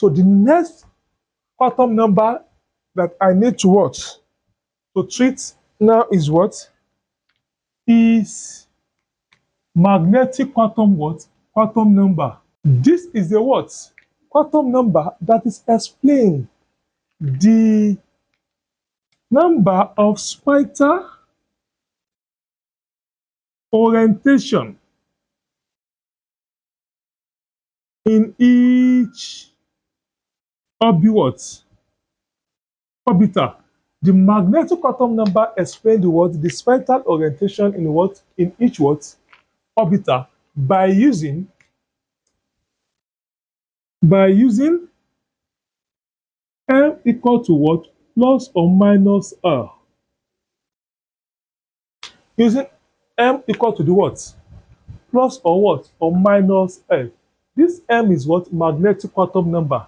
So the next quantum number that I need to what? To treat now is what? Is magnetic quantum what? Quantum number. This is the what? Quantum number that is explained the number of spital orientation in each orbital. The magnetic quantum number explains the what? The spital orientation in what? In each what? Orbital by using m equal to what? Plus or minus r. Using m equal to the what? Plus or what? Or minus l. This m is what? Magnetic quantum number.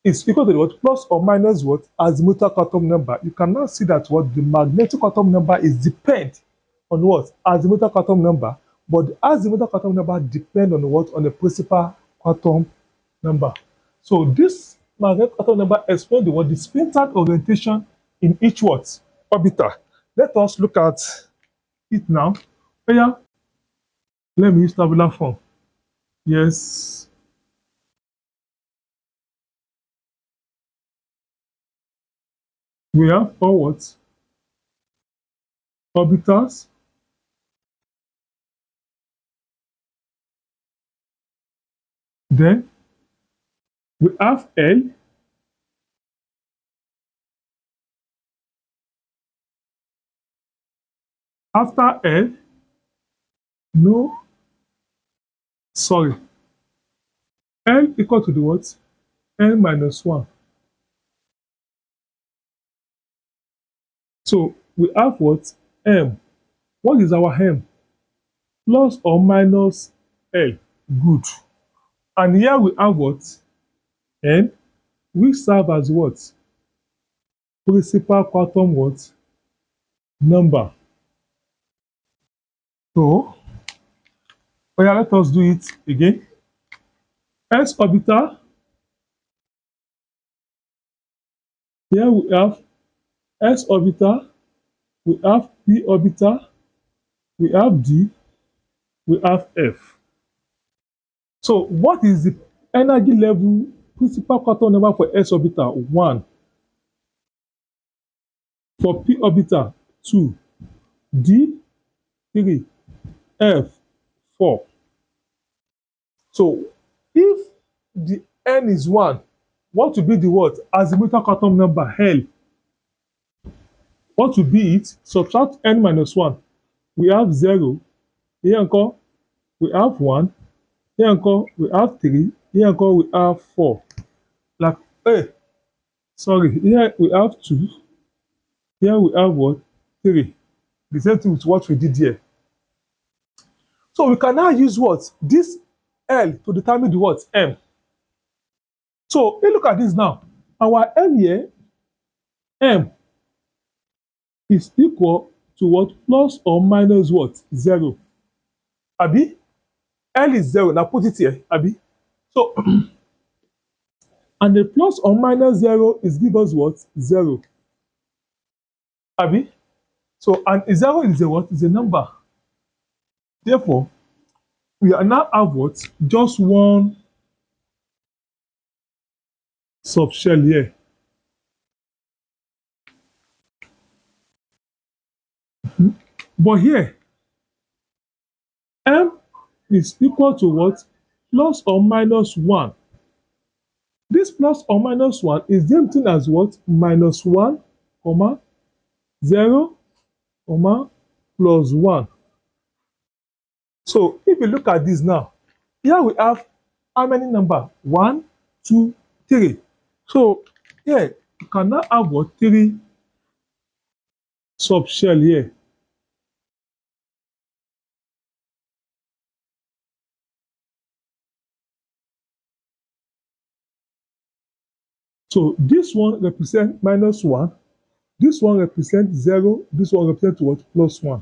Is equal to the what? Plus or minus what? Azimuthal quantum number. You can now see that what? The magnetic quantum number is depend on what? Azimuthal quantum number. But the azimuthal quantum number depend on what? On the principal quantum number. So this magnetic quantum number explains the what? The spin-time orientation in each what? Orbital. Let us look at it now. Oh, yeah. Let me use tabular form. Yes. We have four what? Orbitals. Then we have L. After L, no, sorry. L equal to the what? N minus 1. So we have what? M. What is our M? Plus or minus L. Good. And here we have what? N, which serve as what? Principal quantum what? Number. So, oh yeah, let us do it again. S orbital. Here we have S orbital, we have P orbital, we have D, we have F. So what is the energy level principal quantum number for S orbital? 1. For P orbital, 2. D, 3. F, 4. So if the N is 1, what will be the what? Azimuthal quantum number L. What will be it? Subtract N minus 1. We have 0. Here encore, we have 1. Here encore, we have 3. Here encore, we have 4. Like, hey, sorry, here we have 2. Here we have what? 3. The same thing with what we did here. So we can now use what? This L to determine the what? M. So let's look at this now. Our M here, M, is equal to what? Plus or minus what? 0. Abi? L is 0. Now put it here, Abi. So, and the plus or minus 0 is give us what? 0. Abi? So, and 0 is a what? Is a number. Therefore, we are now have what? Just one subshell here. But here, M is equal to what? Plus or minus 1. This plus or minus 1 is the same thing as what? Minus 1, comma, 0, comma, plus 1. So if you look at this now, here we have how many number? 1, 2, 3. So here you can now have what? 3 subshell here. So this one represents minus 1, this one represents 0, this one represents what? Plus 1.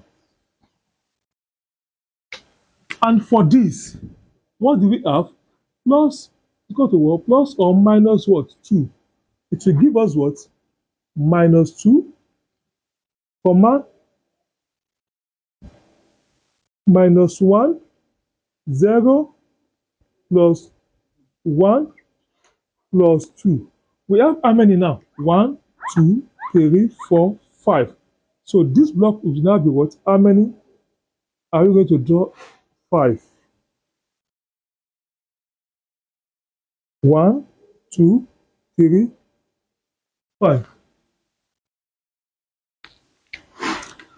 And for this, what do we have? Plus equal to what? Plus or minus what? 2. It will give us what? Minus 2, comma, minus 1, 0, plus 1, plus 2. We have how many now? 1, 2, 3, 4, 5. So this block will now be what? How many are we going to draw? 5. 1, 2, 3, 5.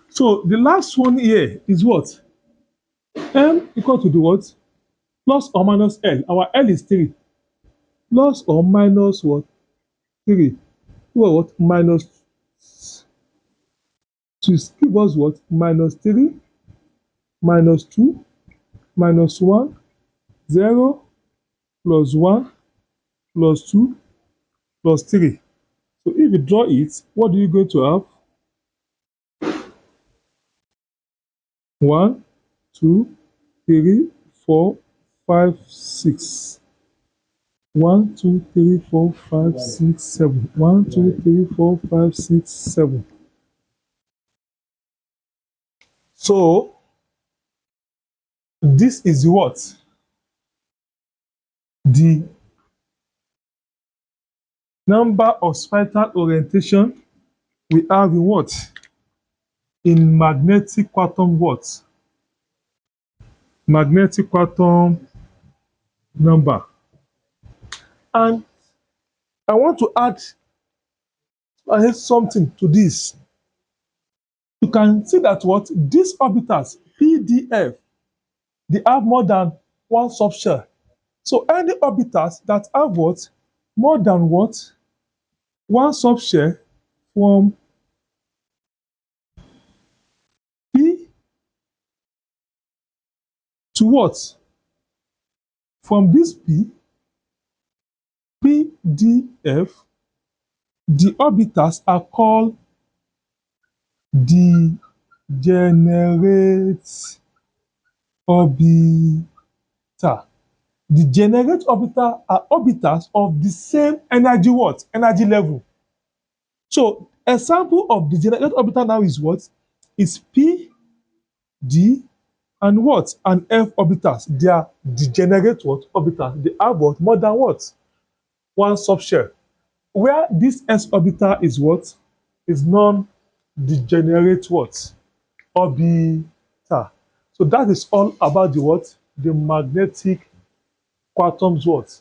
So the last one here is what? M equal to the what? Plus or minus L. Our L is 3. Plus or minus what? 3. What? Minus 2. Give us what? Minus 3, minus 2, minus 1, 0, plus 1, plus 2, plus 3. So if you draw it, what are you going to have? 1, 2, 3, 4, 5, 6. 1, 2, 3, 4, 5, 6, 7. 1, 2, 3, 4, 5, 6, 7. So this is what? The number of spiral orientation we have in what? In magnetic quantum what? Magnetic quantum number. And I want to add something to this. You can see that what? These orbitals, PDF, they have more than one subshell. So any orbitals that have what? More than what? One subshell from P to what? From this PDF, the orbitals are called degenerate orbiter. Degenerate orbiter are orbitals of the same energy what? Energy level. So example of degenerate orbiter now is what? Is P, D, and what? And F orbitals. They are degenerate what? Orbitals. They have what? More than what? One subshell. Where this S orbital is what? Is non-degenerate what? Orbiter. So that is all about the what? The magnetic quantum's what?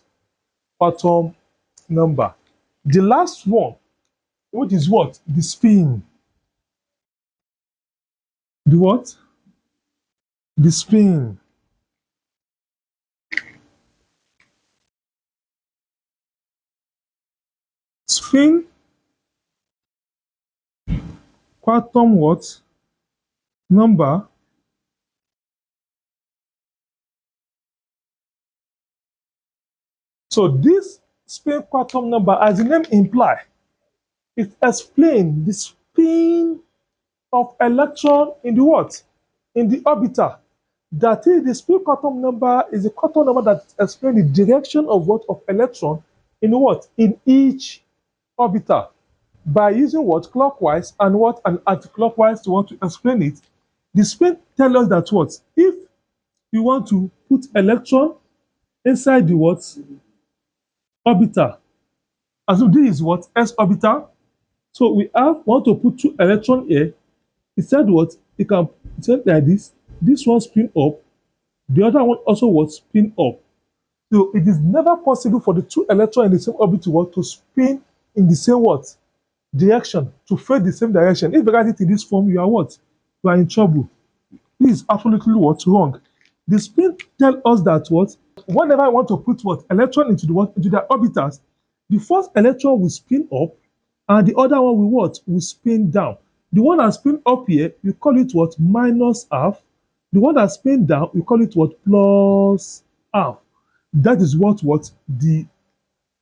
Quantum number. The last one, which is what? The spin. The what? The spin. Spin quantum what? Number. So this spin quantum number, as the name implies, it explains the spin of electron in the what? In the orbiter. That is, the spin quantum number is a quantum number that explains the direction of what? Of electron in what? In each orbiter. By using what? Clockwise and what? And anti-clockwise to want to explain it. The spin tells us that what? If you want to put electron inside the what? Orbiter. And so this is what? S orbital. So we want to put 2 electrons here. It said what? It can set like this. This one spin up. The other one also will spin up. So it is never possible for the 2 electrons in the same orbit to spin in the same what? Direction, to face the same direction. If you write it in this form, you are what? You are in trouble. This is absolutely what? Wrong. The spin tells us that what? Whenever I want to put what? Electron into the what? Into the orbitals, the first electron will spin up and the other one will what? Will spin down. The one that spin up here, we call it what? Minus half. The one that spin down, we call it what? Plus half. That is what the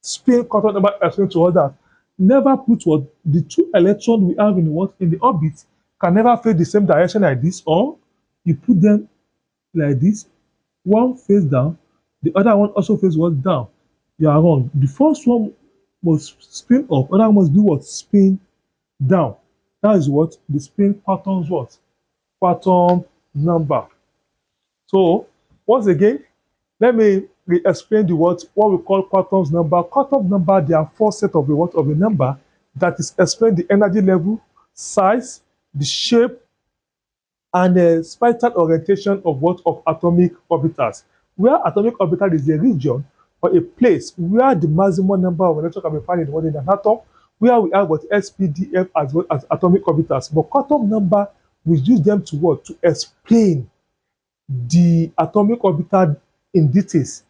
spin quantum number explains to us, that never put what? The 2 electrons we have in what? In the orbit can never face the same direction like this, or you put them like this, one face down, the other one also face what? Down. You are wrong. The first one must spin up, other must be what? Spin down. That is what? The spin quantum's what? Quantum number. So once again, let me re-explain the what we call quantum number. Quantum number, there are four sets of the what of a number that is explain the energy level, size, the shape, and the spiral orientation of what of atomic orbitals. Where atomic orbital is a region or a place where the maximum number of electrons can be found in an atom, where we have what SPDF as well as atomic orbitals. But quantum number, we use them to what? To explain the atomic orbital in details.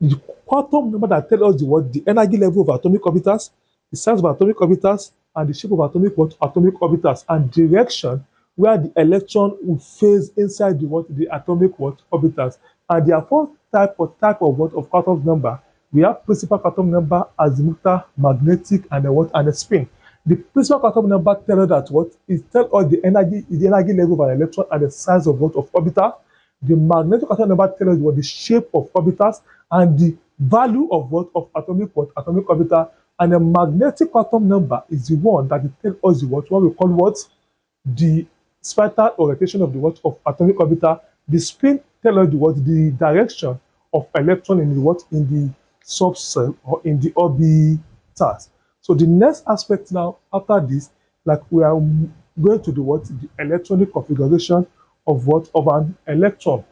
The quantum number that tell us the what the energy level of atomic orbitals, the size of atomic orbitals, and the shape of atomic orbitals, and direction where the electron will phase inside the atomic orbitals. And there are four type of what of quantum number. We have principal quantum number, azimuthal, magnetic, and a what and a spin. The principal quantum number tell us that what is tell us the energy level of an electron and the size of what of orbital. The magnetic quantum number tells us what the shape of orbitals and the value of atomic orbital. And the magnetic quantum number is the one that tells us the what we call what the spiral orientation of the what of atomic orbital. The spin tells us the what the direction of electron in the what in the subcell or in the orbitals. So the next aspect now after this, like we are going to the what the electronic configuration of what of an electron.